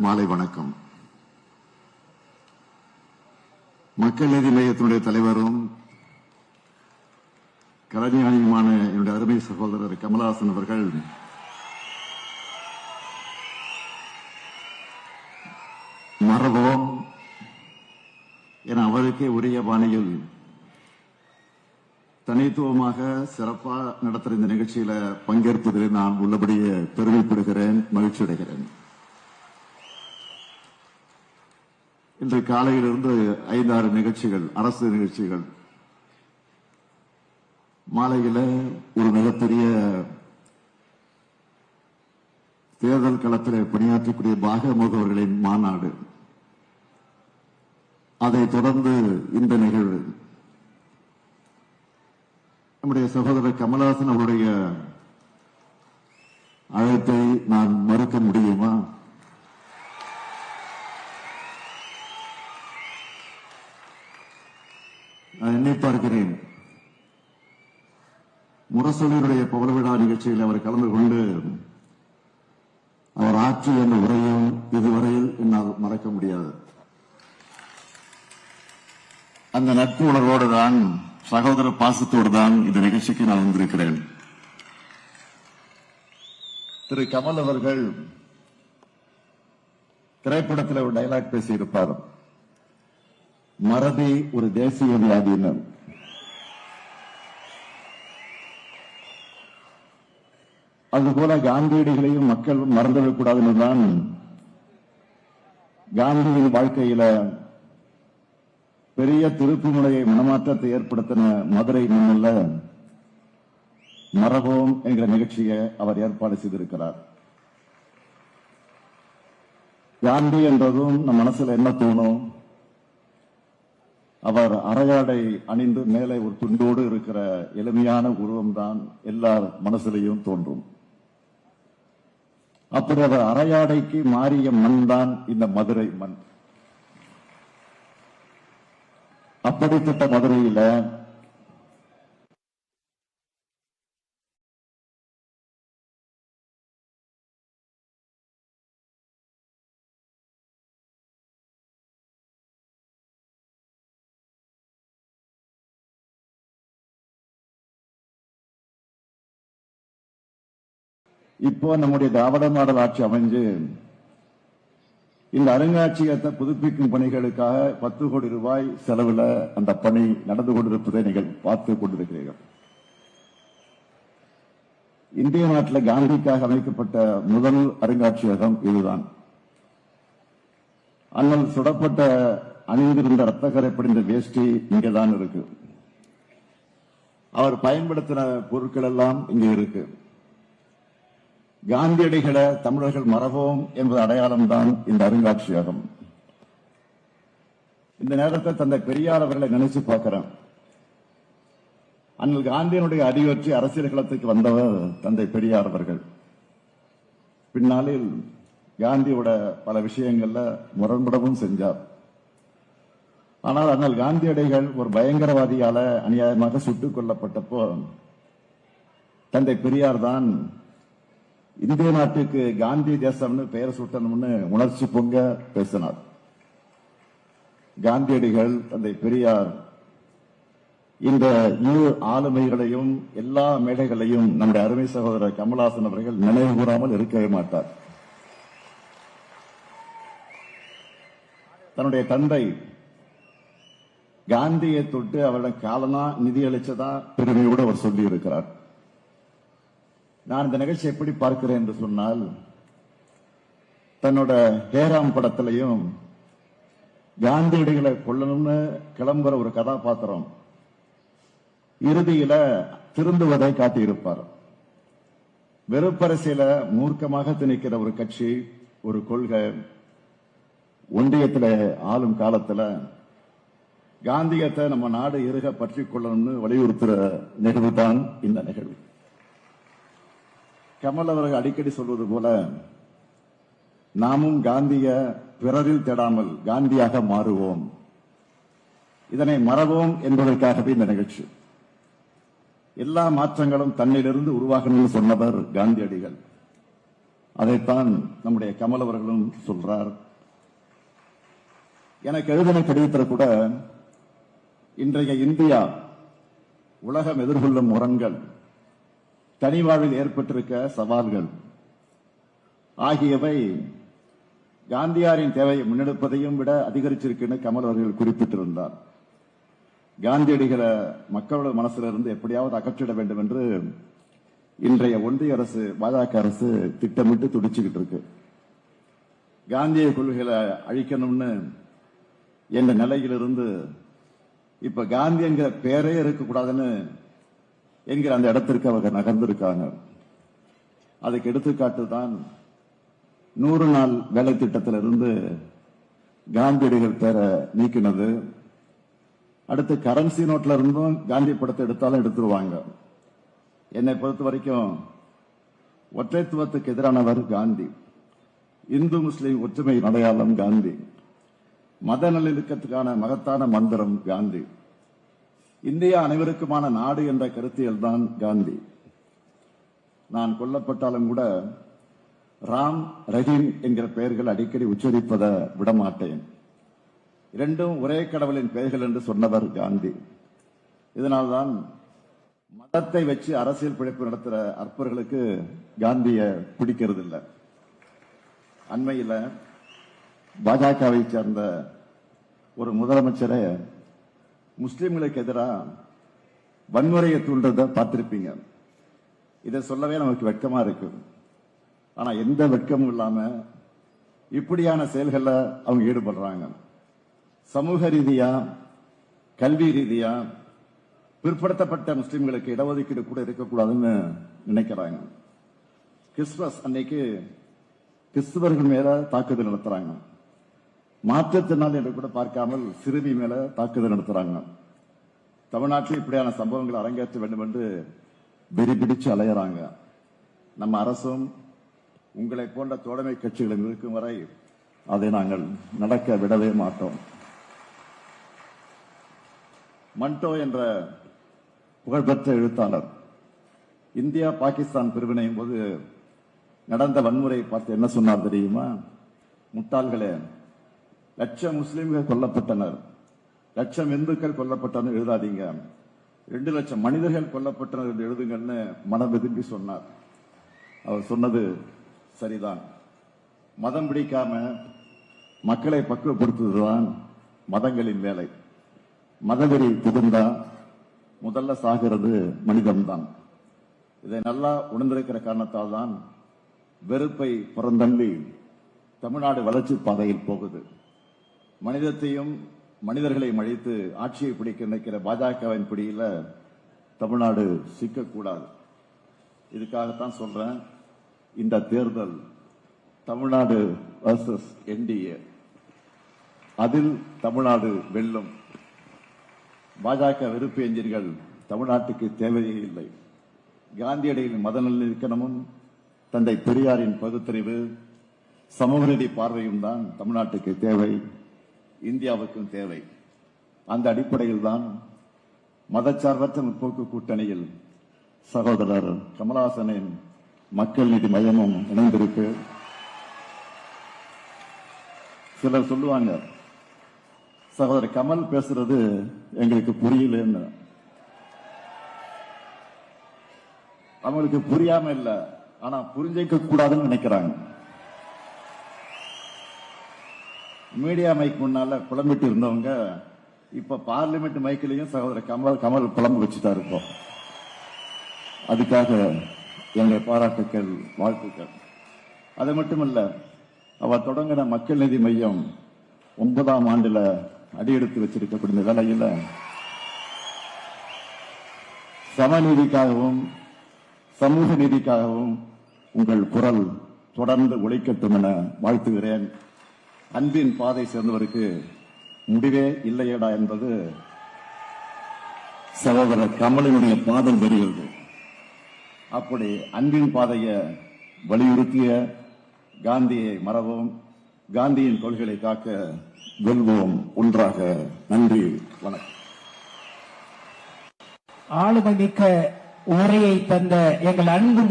மாலை வணக்கம். மக்கள் நீதி மையத்தினுடைய தலைவரும் கலைஞானியுமான என்னுடைய அருமை சகோதரர் கமலஹாசன் அவர்கள் மறவோம் என அவருக்கே உரிய பாணியில் தனித்துவமாக சிறப்பாக நடத்துகிற இந்த நிகழ்ச்சியில பங்கேற்பதில் நான் உள்ளபடியே பெருமைப்படுகிறேன், மகிழ்ச்சி அடைகிறேன். இன்று காலையிலிருந்து 5-6 நிகழ்ச்சிகள், அரசு நிகழ்ச்சிகள், மாலையில ஒரு மிகப்பெரிய தேர்தல் களத்தில் பணியாற்றக்கூடிய பாக முகவர்களின் மாநாடு, அதைத் தொடர்ந்து இந்த நிகழ்வு. நம்முடைய சகோதரர் கமலஹாசன் அவருடைய அழைப்பை நான் மறுக்க முடியுமா? நான் எண்ணி பார்க்கிறேன், முரசொலியுடைய பவள விழா நிகழ்ச்சியில் அவர் கலந்து கொண்டு அவர் ஆற்றிய அந்த உரையும் இதுவரையில் என்னால் மறக்க முடியாது. அந்த நட்பு உணர்வோடு தான், சகோதர பாசத்தோடு தான் இந்த நிகழ்ச்சிக்கு நான் வந்திருக்கிறேன். திரு கமல் அவர்கள் திரைப்படத்தில் ஒரு டைலாக் பேசியிருப்பார், மறதி ஒரு தேசிய வியாதியினர். அதுபோல காந்தியடிகளையும் மக்கள் மறந்துவிடக்கூடாது என்றுதான் காந்தியின் வாழ்க்கையில பெரிய திருப்பு முனையை மனமாற்றத்தை ஏற்படுத்தின மதுரை மண்ணில் மறவோம் என்கிற நிகழ்ச்சியை அவர் ஏற்பாடு செய்திருக்கிறார். காந்தி என்றதும் நம் மனசுல என்ன தோணும்? அவர் அரையாடை அணிந்து மேலே ஒரு துண்டோடு இருக்கிற எளிமையான உருவம்தான் எல்லார் மனசிலையும் தோன்றும். அப்படி அவர் அரையாடைக்கு மாறிய மண் தான் இந்த மதுரை மண். அப்படிப்பட்ட மதுரையில இப்போ நம்முடைய திராவிட மாடல் ஆட்சி அமைஞ்சு இந்த அருங்காட்சியகத்தை புதுப்பிக்கும் பணிகளுக்காக 10 கோடி ரூபாய் செலவில் அந்த பணி நடந்து கொண்டிருப்பதை நீங்கள் பார்த்துக் கொண்டிருக்கிறீர்கள். இந்திய நாட்டில் காந்திக்காக அமைக்கப்பட்ட முதல் அருங்காட்சியகம் இதுதான். அண்ணல் சுடப்பட்ட அணிந்திருந்த ரத்தக்கரை படிந்த வேஷ்டி இங்கேதான் இருக்கு. அவர் பயன்படுத்தின பொருட்கள் எல்லாம் இங்கே இருக்கு. காந்தியடிகளை தமிழர்கள் மறவோம் என்பது அடையாளம் தான் இந்த அருங்காட்சியகம். இந்த நேரத்தை தந்தை பெரியார் அவர்களை நினைச்சு பார்க்கிறேன். அண்ணல் காந்தியினுடைய அடியொற்றி அரசியல் களத்துக்கு வந்தவர் தந்தை பெரியார் அவர்கள். பின்னாளில் காந்தியோட பல விஷயங்கள்ல முரண்படவும் செஞ்சார். ஆனால் அண்ணல் காந்தியடிகள் ஒரு பயங்கரவாதியால அநியாயமாக சுட்டுக் கொல்லப்பட்டப்போ தந்தை பெரியார் தான் இந்திய நாட்டுக்கு காந்தி தேசம்னு பெயர் சூட்டணும்னு உணர்ச்சி பொங்க பேசினார். காந்தியடிகள், தந்தை பெரியார் இந்த இரு ஆளுமைகளையும் எல்லா மேடைகளையும் நம்முடைய அருமை சகோதரர் கமலஹாசன் அவர்கள் நினைவு கூறாமல் இருக்கவே மாட்டார். தன்னுடைய தந்தை காந்தியை தொட்டு அவரிடம் காலனா நிதி அளிச்சதா பெருமையோடு அவர் சொல்லி இருக்கிறார். நான் இந்த நிகழ்ச்சி எப்படி பார்க்கிறேன் என்று சொன்னால், தன்னோட ஹேராம் படத்திலையும் காந்தியடிகளை கொல்லணும்னு கிளம்புற ஒரு கதாபாத்திரம் இறுதியில திருந்துவதை காட்டியிருப்பார். வெறுப்பரசியல மூர்க்கமாக திணிக்கிற ஒரு கட்சி, ஒரு கொள்கை ஒன்றியத்தில் ஆளும் காலத்துல காந்தியத்தை நம்ம நாடு இறுக பற்றி கொள்ளணும்னு வலியுறுத்துற நிகழ்வு தான் இந்த நிகழ்வு. கமல் அவர்கள் அடிக்கடி சொல்வது போல, நாமும் காந்திய பிறரில் தேடாமல் காந்தியாக மாறுவோம், இதனை மறவோம் என்பதற்காகவே இந்த நிகழ்ச்சி. எல்லா மாற்றங்களும் தன்னிலிருந்து உருவாகணும்னு சொன்னவர் காந்தியடிகள். அதைத்தான் நம்முடைய கமல் அவர்களும் சொல்றார். எனக்கு எழுதின கடிதத்தில் கூட இன்றைய இந்தியா உலகம் எதிர்கொள்ளும் முரண்கள், தனிவாழ்வில் ஏற்பட்டிருக்க சவால்கள் ஆகியவை காந்தியாரின் தேவையை முன்னெடுப்பதையும் விட அதிகரிச்சிருக்குன்னு கமல் அவர்கள் குறிப்பிட்டிருந்தார். காந்தியடிகளை மக்களோட மனசிலிருந்து எப்படியாவது அகற்றிட வேண்டும் என்று இன்றைய ஒன்றிய அரசு, பாஜக அரசு திட்டமிட்டு துடிச்சுக்கிட்டு இருக்கு. காந்திய கொள்கைகளை அழிக்கணும்னு என்ற நிலையிலிருந்து இப்ப காந்தி என்கிற பேரே இருக்கக்கூடாதுன்னு என்கிற அந்த இடத்திற்கு அவங்க நகர்ந்திருக்காங்க. அதுக்கு எடுத்துக்காட்டு தான் 100 நாள் வேலை திட்டத்திலிருந்து காந்தியடிகள் பேரை நீக்கினது. அடுத்து கரன்சி நோட்ல இருந்தும் காந்தி படத்தை எடுத்தாலும் எடுத்துருவாங்க. என்னை பொறுத்த வரைக்கும் ஒற்றைத்துவத்துக்கு எதிரானவர் காந்தி, இந்து முஸ்லிம் ஒற்றுமை அடையாளம் காந்தி, மத நல்லிணக்கத்துக்கான மகத்தான மந்திரம் காந்தி, இந்தியா அனைவருக்குமான நாடு என்ற கருத்தியல் தான் காந்தி. நான் கொல்லப்பட்டாலும் கூட ராம், ரஹீம் என்கிற பெயர்கள் அடிக்கடி உச்சரிப்பதை விடமாட்டேன். இரண்டும் ஒரே கடவுளின் பெயர்கள் என்று சொன்னவர் காந்தி. இதனால்தான் மதத்தை வச்சு அரசியல் பிழைப்பு நடத்துற அற்பர்களுக்கு காந்திய பிடிக்கிறது இல்லை. அண்மையில் பாஜகவை சேர்ந்த ஒரு முதலமைச்சரை முஸ்லிம்களுக்கு எதிராக வன்முறையை தூண்டுறத பார்த்திருப்பீங்க. இதை சொல்லவே நமக்கு வெட்கமா இருக்கு. ஆனா எந்த வெட்கமும் இல்லாம இப்படியான செயல்கள்ல அவங்க ஈடுபடுறாங்க. சமூக ரீதியா, கல்வி ரீதியா பிற்படுத்தப்பட்ட முஸ்லிம்களுக்கு இடஒதுக்கீடு கூட இருக்கக்கூடாதுன்னு நினைக்கிறாங்க. கிறிஸ்துமஸ் அன்னைக்கு கிறிஸ்துவர்கள் மேல தாக்குதல் நடத்துறாங்க. மாற்றுத்திறனாளி என்று கூட பார்க்காமல் சிறுமி மேல தாக்குதல் நடத்துறாங்க. தமிழ்நாட்டில் இப்படியான சம்பவங்கள் அரங்கேற்ற வேண்டும் என்று வெறி பிடிச்சு அலையறாங்க. நம்ம அரசும் உங்களை போன்ற தோழமை கட்சிகளும் இருக்கும் வரை அதை நாங்கள் நடக்க விடவே மாட்டோம். மண்டோ என்ற புகழ்பெற்ற எழுத்தாளர் இந்தியா பாகிஸ்தான் பிரிவினையும் போது நடந்த வன்முறை பார்த்து என்ன சொன்னார் தெரியுமா? முட்டாள்களே, லட்சம் முஸ்லிம்கள் கொல்லப்பட்டனர், லட்சம் இந்துக்கள் கொல்லப்பட்டனர் எழுதாதீங்க, 2 லட்சம் மனிதர்கள் கொல்லப்பட்டனர் என்று எழுதுங்கள்னு மனம் விரும்பி சொன்னார். அவர் சொன்னது சரிதான். மதம் பிடிக்காம மக்களை பக்குவப்படுத்துவதுதான் மதங்களின் வேலை. மதவெறி புகுந்தா முதல்ல சாகிறது மனிதன்தான். இதை நல்லா உணர்ந்திருக்கிற காரணத்தால் தான் வெறுப்பை புறந்தள்ளி தமிழ்நாடு வளர்ச்சி பாதையில் போகுது. மனிதத்தையும் மனிதர்களையும் அழித்து ஆட்சியை பிடிக்க நினைக்கிற பாஜகவின் பிடியில தமிழ்நாடு சிக்கக்கூடாது. இதுக்காகத்தான் சொல்றேன், இந்த தேர்தல் தமிழ்நாடு வர்சஸ் என்டிஏ, அதில் தமிழ்நாடு வெல்லும். பாஜக வெறுப்பு எஞ்சின்கள் தமிழ்நாட்டுக்கு தேவையே இல்லை. காந்தியடிகளின் மத நல்லிணக்கமும் தந்தை பெரியாரின் பகுத்தறிவு, சமூக நீதி பார்வையும் தான் தமிழ்நாட்டுக்கு தேவை, இந்தியாவுக்கும் தேவை. அந்த அடிப்படையில் தான் மதச்சார்பற்ற முற்போக்கு கூட்டணியில் சகோதரர் கமலஹாசனின் மக்கள் நீதி மையமும் இணைந்திருக்கு. சிலர் சொல்லுவாங்க, சகோதரர் கமல் பேசுறது எங்களுக்கு புரியலன்னு. அவங்களுக்கு புரியாம இல்ல, ஆனா புரிஞ்சிக்க கூடாதுன்னு நினைக்கிறாங்க. மீடியா மைக் முன்னால புலம்பிட்டு இருந்தவங்க இப்ப பார்லிமெண்ட் மைக்கிலையும் சகோதரர் கமல் புலம்பு வச்சுட்டா இருக்கோம். அதுக்காக என்னுடைய பாராட்டுக்கள், வாழ்த்துக்கள். அது மட்டுமல்ல, அவர் தொடங்கின மக்கள் நீதி மையம் 9ஆம் ஆண்டுல அடியெடுத்து வச்சிருக்கக்கூடிய வேளையில சமநீதிக்காகவும் சமூக நீதிக்காகவும் உங்கள் குரல் தொடர்ந்து ஒலிக்கட்டும் என வாழ்த்துகிறேன். அன்பின் பாதை சேர்ந்தவருக்கு முடிவே இல்லையடா என்பது சகோதரர் கமலினுடைய பாதம் பெறுகிறது. அப்படி அன்பின் பாதையை வலியுறுத்திய காந்தியை மறவோம், காந்தியின் கொள்கைகளை காக்க வெல்வோம் ஒன்றாக. நன்றி, வணக்கம். ஆளுமை மிக்க உரையை தந்த எங்கள் அன்பு